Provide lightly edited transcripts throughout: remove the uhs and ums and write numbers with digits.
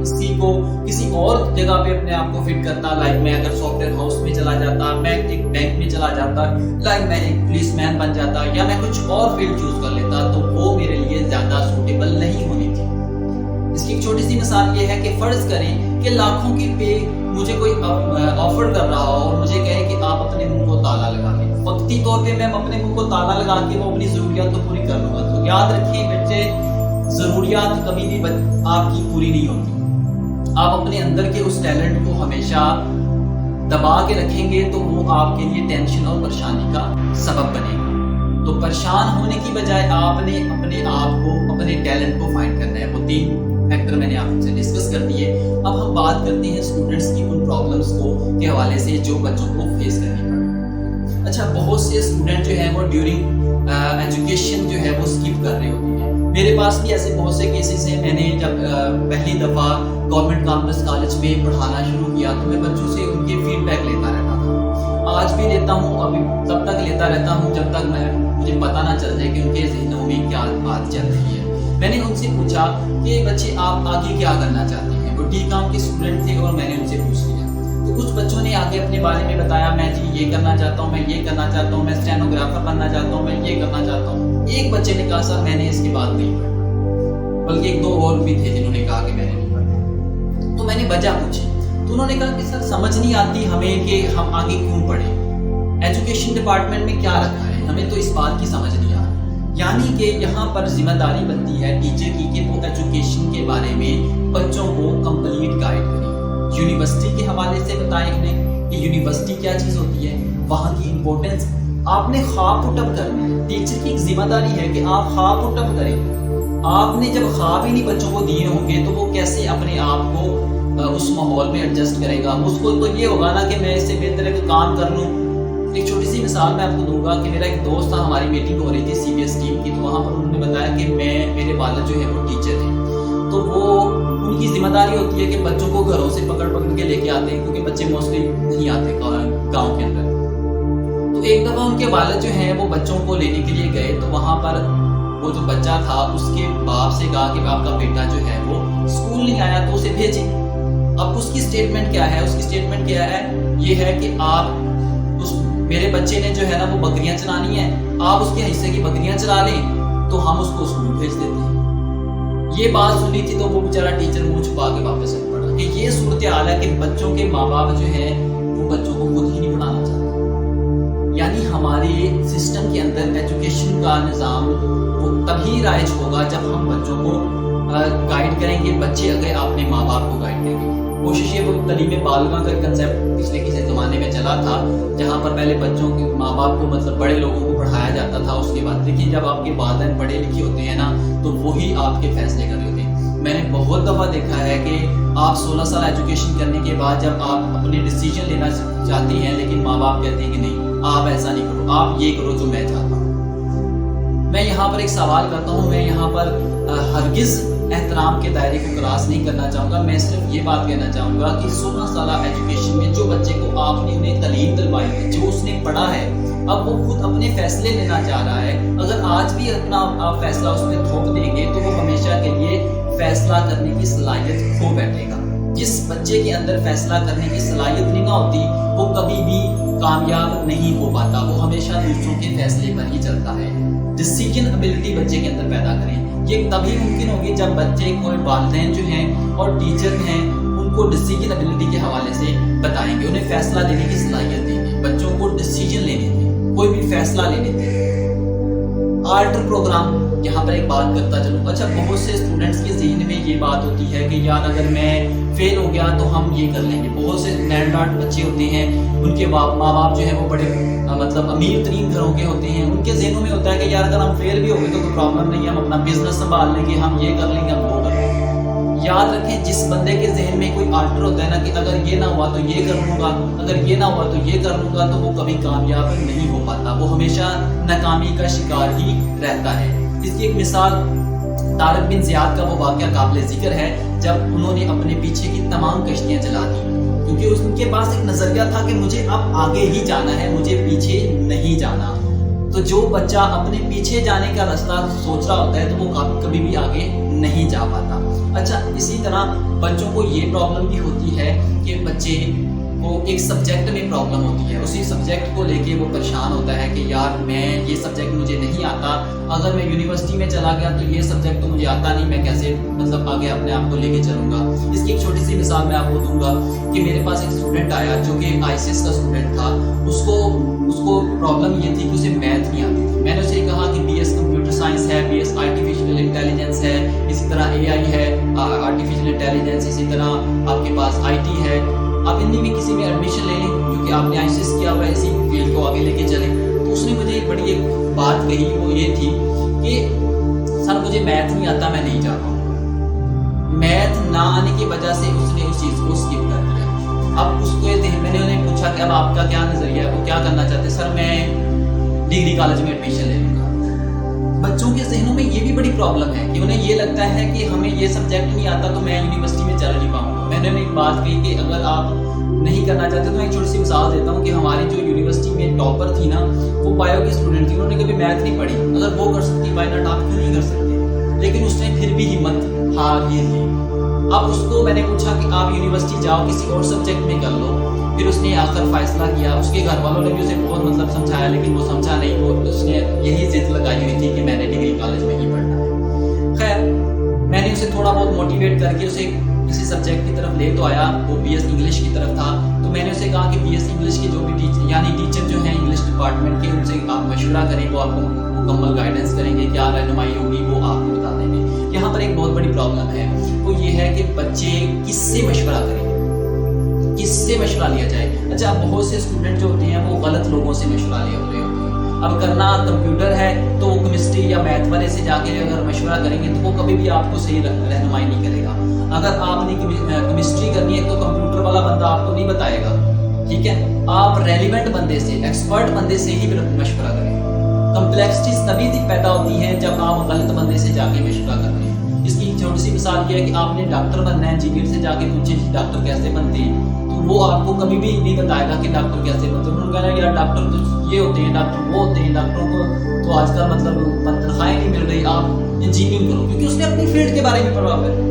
اسی کو کسی اور جگہ پہ اپنے آپ کو فٹ کرتا، لائک میں اگر سافٹ ویئر ہاؤس میں چلا جاتا، میں ایک بینک میں چلا جاتا، لائک میں ایک پولیس مین بن جاتا، یا میں کچھ اور فیلڈ چوز کر لیتا، تو وہ میرے لیے زیادہ سوٹیبل نہیں ہونی تھی. اس کی ایک چھوٹی سی مثال یہ ہے کہ فرض کریں کہ لاکھوں کی پے مجھے کوئی آفر کر رہا ہو اور مجھے کہے کہ آپ اپنے منہ کو تالا لگا لیں. وقتی طور پہ میں اپنے منہ کو تالا لگا کے وہ اپنی ضروریات تو پوری کر لوں گا. تو یاد رکھیں بچے، ضروریات کبھی بھی آپ کی پوری نہیں ہوتی. آپ اپنے اندر کے اس ٹیلنٹ کو ہمیشہ دبا کے رکھیں گے تو وہ آپ کے لیے ٹینشن اور پریشانی کا سبب بنے گا. تو پریشان ہونے کی بجائے آپ نے اپنے آپ کو، اپنے ٹیلنٹ کو فائنڈ کرنا ہے. وہ 3 فیکٹر میں نے آپ سے ڈسکس کر دیے. اب ہم بات کرتے ہیں اسٹوڈنٹس کی ان پرابلمس کو کے حوالے سے جو بچوں کو فیس کرنی پڑتی. اچھا، بہت سے اسٹوڈنٹ جو ہیں وہ ڈیورنگ ایجوکیشن جو ہے وہ اسکپ کر رہے ہوتے ہیں. میرے پاس بھی ایسے بہت سے کیسز ہیں. میں نے جب پہلی دفعہ گورنمنٹ کامرس کالج میں پڑھانا شروع کیا تو میں بچوں سے ان کے فیڈ بیک لیتا رہتا تھا. آج بھی لیتا ہوں، ابھی تب تک لیتا رہتا ہوں جب تک مجھے پتہ نہ چل جائے کہ ان کے ذہنوں میں کیا بات چل رہی ہے. میں نے ان سے پوچھا کہ بچے آپ آگے کیا کرنا چاہتے ہیں. وہ ٹی کام کے اسٹوڈنٹ تھے اور میں نے ان سے پوچھ لیا. تو کچھ بچوں نے آگے اپنے بارے میں بتایا، میں جی یہ کرنا چاہتا ہوں، میں یہ کرنا چاہتا ہوں، میں اسٹینوگرافر بننا چاہتا ہوں، میں یہ کرنا چاہتا ہوں. ایک بچے نے کہا سر میں نے اس کی بات نہیں پڑھی، بلکہ 1-2 اور بھی تھے جنہوں نے کہا کہ میں نے نہیں پڑھا. تو میں نے وجہ پوچھی تو انہوں نے کہا کہ سر سمجھ نہیں آتی ہمیں کہ ہم آگے کیوں پڑھیں. ایجوکیشن ڈپارٹمنٹ میں کیا رکھا ہے، ہمیں تو اس بات کی سمجھ نہیں آ رہی. یعنی کہ یہاں پر ذمہ داری بنتی ہے ٹیچر کی کہ وہ ایجوکیشن کے بارے میں بچوں کو کمپلیٹ گائیڈ کریں. یونیورسٹی کے حوالے سے بتائیں انہیں کہ یونیورسٹی کیا چیز ہوتی ہے، وہاں کی امپورٹنس. آپ نے خواب پٹ اپ کرنے ہیں. ٹیچر کی ایک ذمہ داری ہے کہ آپ خواب پٹ اپ کریں. آپ نے جب خواب ہی نہیں بچوں کو دیے ہوں گے تو وہ کیسے اپنے آپ کو اس ماحول میں ایڈجسٹ کرے گا. اس کو تو یہ ہوگا نا کہ میں اس سے بہتر ہے کہ کام کر لوں. ایک چھوٹی سی مثال میں آپ کو دوں گا کہ میرا ایک دوست تھا، ہماری میٹنگ ہو رہی تھی سی بی ایس ٹیم کی، تو وہاں پر انہوں نے بتایا کہ میرے والد جو ہے وہ ٹیچر ہیں. تو وہ ان کی ذمہ داری ہوتی ہے کہ بچوں کو گھروں سے پکڑ کے لے کے آتے ہیں، کیونکہ بچے موسٹلی نہیں آتے گاؤں کے اندر. تو ایک دفعہ ان کے والد جو ہیں وہ بچوں کو لینے کے لیے گئے، تو وہاں پر وہ جو بچہ تھا اس کے باپ سے کہا کہ آپ کا بیٹا جو ہے وہ اسکول نہیں آیا تو اسے بھیجیں. اب اس کی اسٹیٹمنٹ کیا ہے؟ اس کی اسٹیٹمنٹ کیا ہے؟ یہ ہے کہ آپ میرے بچے نے جو ہے نا وہ بکریاں چلانی ہیں، آپ اس کے حصے کی بکریاں چلا لیں تو ہم اس کو اسکول بھیج دیتے ہیں. یہ بات سنی تھی تو وہ بیچارہ ٹیچر منہ چھپا کے واپس چل پڑا. کہ یہ صورتحال ہے کہ بچوں کے ماں باپ جو ہیں وہ بچوں کو خود ہی نہیں پڑھانا چاہتے. یعنی ہمارے سسٹم کے اندر ایجوکیشن کا نظام وہ تبھی رائج ہوگا جب ہم بچوں کو گائیڈ کریں گے. بچے اگر اپنے ماں باپ کو گائیڈ کریں گے. کوشش یہ وہ تعلیم بالغاہ کا کنسیپٹ پچھلے کسی زمانے میں چلا تھا، جہاں پر پہلے بچوں کے ماں باپ کو مطلب بڑے لوگوں کو پڑھایا جاتا تھا. اس کے بعد دیکھیے جب آپ کے والدین پڑھے لکھے ہوتے ہیں نا تو وہی آپ کے فیصلے کر رہے ہوتے ہیں. میں نے بہت دفعہ دیکھا ہے کہ آپ 16 سال ایجوکیشن کرنے کے بعد جب آپ اپنے ڈیسیجن لینا چاہتے ہیں لیکن ماں باپ کہتے ہیں کہ نہیں آپ ایسا نہیں کرو، آپ یہ کرو جو میں چاہتا ہوں. میں یہاں پر ایک سوال کرتا ہوں، میں یہاں پر ہرگز احترام کے دائرے کو کراس نہیں کرنا چاہوں گا. میں صرف یہ بات کہنا چاہوں گا کہ 16 سالہ ایجوکیشن میں جو بچے کو آپ نے انہیں تعلیم دلوائی ہے، جو اس نے پڑھا ہے، اب وہ خود اپنے فیصلے لینا چاہ رہا ہے. اگر آج بھی اپنا آپ فیصلہ اس میں تھوپ دیں گے تو وہ ہمیشہ کے لیے فیصلہ کرنے کی صلاحیت کھو بیٹھے گا. جس بچے کے اندر فیصلہ کرنے کی صلاحیت نہیں نہ ہوتی وہ کبھی بھی کامیاب نہیں ہو پاتا. وہ ہمیشہ دوسروں کے فیصلے پر ہی چلتا ہے. ڈیسیجن ابیلٹی بچے کے اندر پیدا کریں. یہ تبھی ممکن ہوگی جب بچے کو والدین جو ہیں اور ٹیچر ہیں ان کو ڈیسیجن ابیلٹی کے حوالے سے بتائیں گے، انہیں فیصلہ لینے کی صلاحیت دیں گے. بچوں کو ڈیسیجن لینے دیں، کوئی بھی فیصلہ لینے دیں. آلٹر پروگرام یہاں پر ایک بات کرتا چلوں. اچھا، بہت سے اسٹوڈنٹس کے ذہن میں یہ بات ہوتی ہے کہ یار اگر میں فیل ہو گیا تو ہم یہ کر لیں گے. بہت سے نیلڈاٹ بچے ہوتے ہیں، ان کے ماں باپ جو ہیں وہ بڑے مطلب امیر ترین گھروں کے ہوتے ہیں. ان کے ذہنوں میں ہوتا ہے کہ یار اگر ہم فیل بھی ہو گئے تو کوئی پرابلم نہیں ہے، ہم اپنا بزنس سنبھال لیں گے، ہم یہ کر لیں گے، ہم وہ کر لیں گے. یاد رکھیں جس بندے کے ذہن میں کوئی آلٹر ہوتا ہے نا کہ اگر یہ نہ ہوا تو یہ کر لوں گا، اگر یہ نہ ہوا تو یہ کر لوں گا، تو وہ کبھی کامیاب نہیں ہو پاتا. وہ ہمیشہ ناکامی کا شکار ہی رہتا ہے. اس کی ایک مثال طارق بن زیاد کا وہ واقعہ قابل ذکر ہے جب انہوں نے اپنے پیچھے کی تمام کشتیاں چلا دی، کیونکہ ان کے پاس ایک نظریہ تھا کہ مجھے اب آگے ہی جانا ہے، مجھے پیچھے نہیں جانا. تو جو بچہ اپنے پیچھے جانے کا راستہ سوچ رہا ہوتا ہے تو وہ کبھی بھی آگے نہیں جا پاتا. اچھا اسی طرح بچوں کو یہ پرابلم بھی ہوتی ہے کہ بچے کو ایک سبجیکٹ میں پرابلم ہوتی ہے، اسی سبجیکٹ کو لے کے وہ پریشان ہوتا ہے کہ یار میں یہ سبجیکٹ مجھے نہیں آتا، اگر میں یونیورسٹی میں چلا گیا تو یہ سبجیکٹ تو مجھے آتا نہیں، میں کیسے مطلب آگے اپنے آپ کو لے کے چلوں گا۔ اس کی ایک چھوٹی سی مثال میں آپ کو دوں گا کہ میرے پاس ایک اسٹوڈنٹ آیا جو کہ ICS کا اسٹوڈنٹ تھا، اس کو پرابلم یہ تھی کہ اسے میتھ نہیں آتی تھی۔ میں نے اسے کہا کہ BS کمپیوٹر سائنس ہے، BS آرٹیفیشیل انٹیلیجنس ہے، اسی طرح AI ہے، آرٹیفیشیل انٹیلیجنس، اسی طرح آپ کے پاس IT ہے، آپ ان میں کسی میں ایڈمیشن لے لیں کیونکہ آپ نے ICS کیا ہوا ہے، اسی فیلڈ کو آگے لے کے چلیں۔ تو اس نے مجھے ایک بڑی ایک بات کہی، وہ یہ تھی کہ سر مجھے میتھ نہیں آتا، میں نہیں جا رہا ہوں۔ میتھ نہ آنے کی وجہ سے اس نے اس چیز کو اسکپ کر دیا۔ اب اس کو میں نے انہیں پوچھا کہ اب آپ کا کیا نظریہ ہے، وہ کیا کرنا چاہتے ہیں؟ سر میں ڈگری کالج میں ایڈمیشن لے لوں گا۔ بچوں کے ذہنوں میں یہ بھی بڑی پرابلم ہے کہ انہیں یہ لگتا ہے کہ ہمیں یہ سبجیکٹ نہیں آتا تو میں یونیورسٹی میں چل نہیں پاؤں گا۔ میں نے انہیں ایک بات کہی کہ اگر آپ نہیں کرنا چاہتے تو میں ایک چھوٹی سی مثال دیتا ہوں کہ ہماری جو یونیورسٹی میں ٹاپر تھی نا، وہ بایو کی اسٹوڈنٹ تھی، انہوں نے کبھی میتھ نہیں پڑھی۔ اگر وہ کر سکتی وائی ناٹ آپ کیوں نہیں کر سکتے؟ لیکن اس نے پھر بھی ہمت ہار یہ لی۔ اب اس کو میں نے پوچھا کہ آپ یونیورسٹی جاؤ کسی اور سبجیکٹ میں کر لو، پھر اس نے آخر فیصلہ کیا۔ اس کے گھر والوں نے بھی اسے بہت مطلب سمجھایا لیکن وہ سمجھا نہیں، وہ اس نے یہی ضد لگائی ہوئی تھی کہ میں نے ڈگری کالج میں ہی پڑھنا ہے۔ خیر میں نے اسے تھوڑا بہت موٹیویٹ کر کے اسے کسی سبجیکٹ کی طرف لے تو آیا، وہ BS انگلش کی طرف تھا۔ تو میں نے اسے کہا کہ BS انگلش کے جو بھی ٹیچر جو ہیں انگلش ڈپارٹمنٹ کے، ان سے آپ مشورہ کریں، وہ آپ کو مکمل گائیڈنس کریں گے، کیا رہنمائی ہوگی وہ آپ کو بتا دیں گے۔ یہاں پر ایک بہت بڑی پرابلم ہے، وہ یہ ہے کہ بچے کس سے مشورہ کریں، کس سے مشورہ لیا جائے۔ اچھا بہت سے اسٹوڈنٹ جو ہوتے ہیں وہ غلط لوگوں سے مشورہ لے رہے ہوتے ہیں۔ اب کرنا کمپیوٹر ہے تو وہ کیمسٹری یا میتھ والے سے جا کے اگر مشورہ کریں گے تو وہ کبھی بھی آپ کو صحیح رہنمائی نہیں کرے گا۔ اگر آپ نے کیمسٹری کرنی ہے تو کمپیوٹر والا بندہ آپ کو نہیں بتائے گا، ٹھیک ہے؟ آپ ریلیونٹ بندے سے، ایکسپرٹ بندے سے ہی مشورہ کریں۔ کمپلیکسٹیز تبھی پیدا ہوتی ہیں جب آپ غلط بندے سے جا کے مشورہ کرتے ہیں۔ اس کی چھوٹی سی مثال یہ ہے کہ آپ نے ڈاکٹر بننا ہے، انجینئر سے جا کے پوچھیں ڈاکٹر کیسے بنتے ہیں، تو وہ آپ کو کبھی بھی نہیں بتائے گا کہ ڈاکٹر کیسے بنتے ہیں۔ انہوں نے کہا یار ڈاکٹر تو یہ ہوتے ہیں، ڈاکٹر وہ ہوتے ہیں، ڈاکٹروں کو تو آج کل مطلب تنخواہیں نہیں مل رہی، آپ انجینئرنگ کرو، کیونکہ اس نے اپنی فیلڈ کے بارے میں پڑھا ہوا ہے۔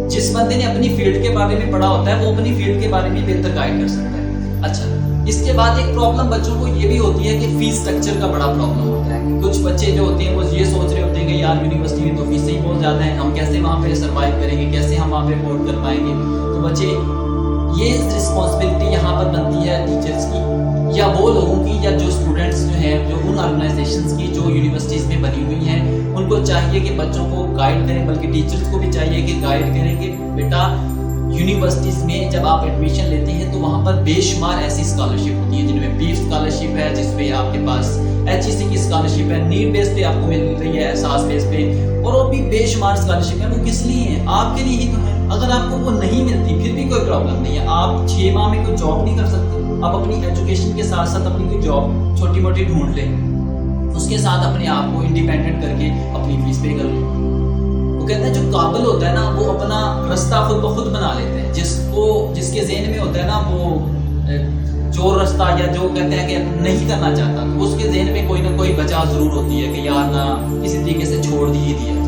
جس بندے نے اپنی فیلڈ کے بارے میں پڑھا ہوتا ہے وہ اپنی فیلڈ کے بارے میں بہتر گائیڈ کر سکتا ہے۔ اچھا اس کے بعد ایک پرابلم بچوں کو یہ بھی ہوتی ہے کہ فیس اسٹرکچر کا بڑا پرابلم ہوتا ہے۔ کچھ بچے جو ہوتے ہیں وہ یہ سوچ رہے ہوتے ہیں کہ یار یونیورسٹی میں تو فیسیں ہی بہت زیادہ ہیں، ہم کیسے وہاں پہ سروائیو کریں گے، کیسے ہم وہاں پہ افورڈ کر پائیں گے۔ تو بچے یہ رسپانسبلٹی یہاں پر بنتی ہے ٹیچرس کی یا وہ لوگوں کی، یا جو اسٹوڈنٹس جو ہیں جو ان آرگنائزیشنس کی جو یونیورسٹیز میں بنی ہوئی ہیں، ان کو چاہیے کہ بچوں کو گائیڈ کریں، بلکہ ٹیچرس کو بھی چاہیے کہ گائیڈ کریں کہ بیٹا یونیورسٹیز میں جب آپ ایڈمیشن لیتے ہیں تو وہاں پر بے شمار ایسی اسکالرشپ ہوتی ہیں جن میں پیس اسکالرشپ ہے، جس پہ آپ کے پاس HEC کی اسکالرشپ ہے، نیڈ بیس پہ آپ کو مل رہی ہے، احساس بیس پہ، اور بھی بے شمار اسکالرشپ ہے۔ وہ کس لیے ہیں؟ آپ کے لیے ہی تو ہے۔ اگر آپ کو وہ نہیں ملتی پھر بھی کوئی پرابلم نہیں ہے، آپ 6 ماہ میں کوئی جاب نہیں کر سکتے، آپ اپنی ایجوکیشن کے ساتھ ساتھ اپنی کوئی جاب چھوٹی موٹی ڈھونڈ لیں، اس کے ساتھ اپنے آپ کو انڈیپینڈنٹ کر کے اپنی فیس پے کر لیں۔ وہ کہتے ہیں جو قابل ہوتا ہے نا وہ اپنا رستہ خود بخود بنا لیتے ہیں، جس کے ذہن میں ہوتا ہے نا وہ جو رستہ یا جو کہتے ہیں کہ نہیں کرنا چاہتا، تو اس کے ذہن میں کوئی نہ کوئی وجہ ضرور ہوتی ہے کہ یار نہ کسی طریقے سے چھوڑ دیا جائے۔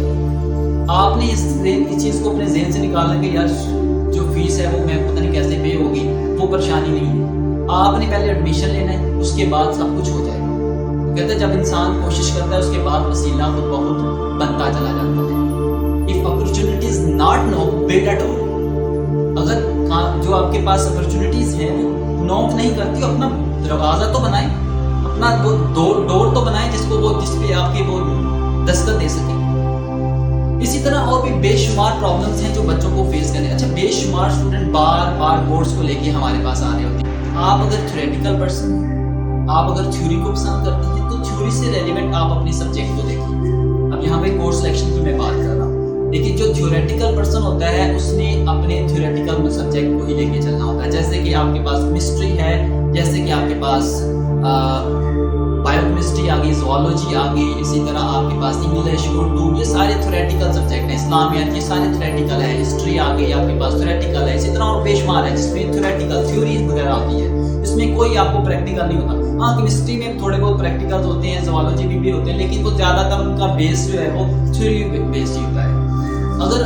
آپ نے اس چیز کو اپنے ذہن سے نکالنا کہ یار جو فیس ہے وہ میں پتہ نہیں کیسے پے ہوگی، وہ پریشانی نہیں ہے۔ آپ نے پہلے ایڈمیشن لینا ہے، اس کے بعد سب کچھ ہو جائے گا۔ کہتے ہیں جب انسان کوشش کرتا ہے اس کے بعد وسیلہ خود بخود بنتا چلا جاتا ہے۔ If opportunity is not known, wait at all. اگر جو آپ کے پاس اپرچونیٹیز ہیں وہ نوک نہیں کرتی، اپنا دروازہ تو بنائیں، اپنا ڈور تو بنائیں جس پہ آپ کی وہ دستخط دے سکیں۔ اسی طرح اور بھی بے شمار پرابلمس ہیں جو بچوں کو فیس کرنے۔ اچھا بے شمار اسٹوڈنٹ بار بار کورس کو لے کے ہمارے پاس آ رہے ہوتے ہیں۔ آپ اگر تھیوریٹیکل پرسن، آپ اگر تھیوری کو پسند کرتے ہیں تو تھیوری سے ریلیونٹ آپ اپنے سبجیکٹ کو دیکھیں۔ اب یہاں پہ کورس سلیکشن کی میں بات کر رہا ہوں، لیکن جو تھیوریٹیکل پرسن ہوتا ہے اس نے اپنے تھیوریٹیکل سبجیکٹ کو ہی لے کے چلنا ہوتا ہے۔ جیسے کہ آپ کے پاس کیمسٹری ہے، جیسے کہ آپ کے پاس بایو کیمسٹری آ گئی، زوالوجی آ گئی، اسی طرح آپ کے پاس انگلش، اردو، یہ سارے تھیوریٹیکل سبجیکٹ ہیں، اسلامیات یہ سارے تھیوریٹیکل ہے، ہسٹری آ گئی آپ کے پاس تھیوریٹیکل ہے، اسی طرح اور بے شمار ہے جس میں تھیوریٹیکل تھیوری وغیرہ آتی ہے، اس میں کوئی آپ کو پریکٹیکل نہیں ہوتا۔ ہاں کیمسٹری میں تھوڑے بہت پریکٹیکل ہوتے ہیں، زوالوجی بھی ہوتے ہیں، لیکن وہ زیادہ تر ان کا بیس جو ہے وہ تھیوری بیسڈ ہی ہوتا ہے۔ اگر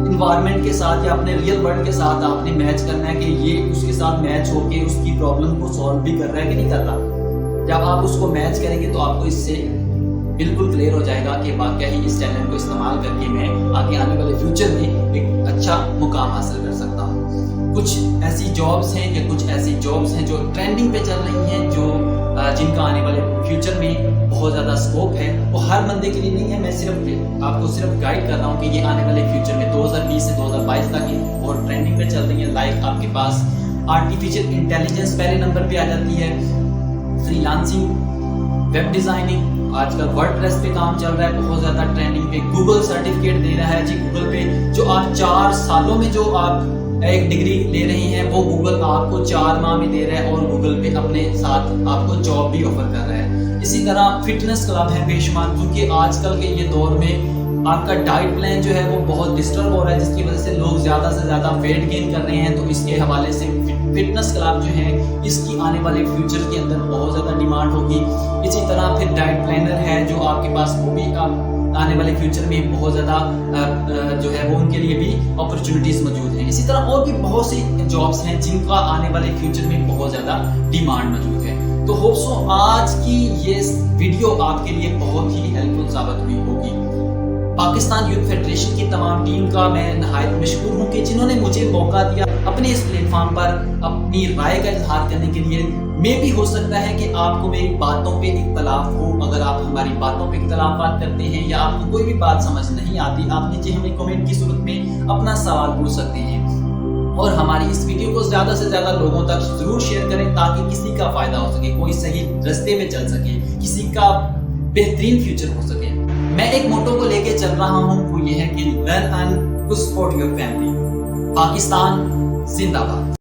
انوائرمنٹ کے ساتھ یا اپنے ریئل ورلڈ کے ساتھ آپ نے میچ کرنا ہے کہ یہ اس کے ساتھ میچ ہو کے اس کی پرابلم کو سالو بھی کر رہا ہے کہ نہیں کر رہا. جب آپ اس کو میچ کریں گے تو آپ کو اس سے بالکل کلیئر ہو جائے گا کہ واقعی ہی اس ٹیلنٹ کو استعمال کر کے میں آگے آنے والے فیوچر میں ایک اچھا مقام حاصل کر سکتا ہوں. کچھ ایسی جابس ہیں یا کچھ ایسی جابس ہیں جو ٹرینڈنگ پہ چل رہی ہیں، جو جن کا آنے والے فیوچر میں بہت زیادہ اسکوپ ہے. وہ ہر بندے کے لیے نہیں ہے، میں صرف آپ کو صرف گائیڈ کر رہا ہوں کہ یہ آنے والے فیوچر میں 2020 سے 2022 تک اور ٹرینڈنگ پہ چل رہی ہیں. لائک آپ کے پاس آرٹیفیشیل انٹیلیجنس پہلے نمبر پہ آ جاتی ہے، فری لانسنگ، ویب ڈیزائننگ، آج کل ورڈ پریس پہ کام چل رہا ہے بہت زیادہ ٹرینڈنگ پہ. گوگل سرٹیفکیٹ دے رہا ہے جی، گوگل پہ جو آپ 4 سالوں میں جو آپ ایک ڈگری لے رہی ہیں وہ گوگل آپ کو 4 ماہ میں دے رہا ہے اور گوگل پہ اپنے ساتھ آپ کو جاب بھی آفر کر رہا ہے. اسی طرح فٹنس کلب ہے بے شمار، کیونکہ آج کل کے یہ دور میں آپ کا ڈائٹ پلان جو ہے وہ بہت ڈسٹرب ہو رہا ہے، جس کی وجہ سے لوگ زیادہ سے زیادہ ویٹ گین کر رہے ہیں. تو اس کے حوالے سے فٹنس کلب جو ہے اس کی آنے والے فیوچر کے اندر بہت زیادہ ڈیمانڈ ہوگی. اسی طرح پھر ڈائٹ پلانر ہے جو آپ کے پاس، وہ بھی آنے والے فیوچر میں بہت زیادہ جو ہے وہ ان کے لیے بھی اپرچونٹیز موجود ہیں. اسی طرح اور بھی بہت سی جابس ہیں جن کا آنے والے فیوچر میں بہت زیادہ ڈیمانڈ موجود ہے. تو ہوپ سو آج کی یہ ویڈیو آپ کے لیے بہت ہی ہیلپ فل ثابت ہوئی ہوگی. پاکستان یوتھ فیڈریشن کی تمام ٹیم کا میں نہایت مشکور ہوں کہ جنہوں نے مجھے موقع دیا اپنے اس پلیٹ فارم پر اپنی رائے کا اظہار کرنے کے لیے. میں بھی ہو سکتا ہے کہ آپ کو میری باتوں پہ اختلاف ہو. اگر آپ ہماری باتوں پہ اختلافات کرتے ہیں یا آپ کو کوئی بھی بات سمجھ نہیں آتی، آپ نیچے ہمیں کمنٹ کی صورت میں اپنا سوال پوچھ سکتے ہیں. اور ہماری اس ویڈیو کو زیادہ سے زیادہ لوگوں تک ضرور شیئر کریں تاکہ کسی کا فائدہ ہو سکے، کوئی صحیح رستے میں چل سکے، کسی کا بہترین فیوچر ہو سکے. میں ایک موٹو کو لے کے چل رہا ہوں، وہ یہ ہے کہ learn and support your family. Pakistan زندہ باد.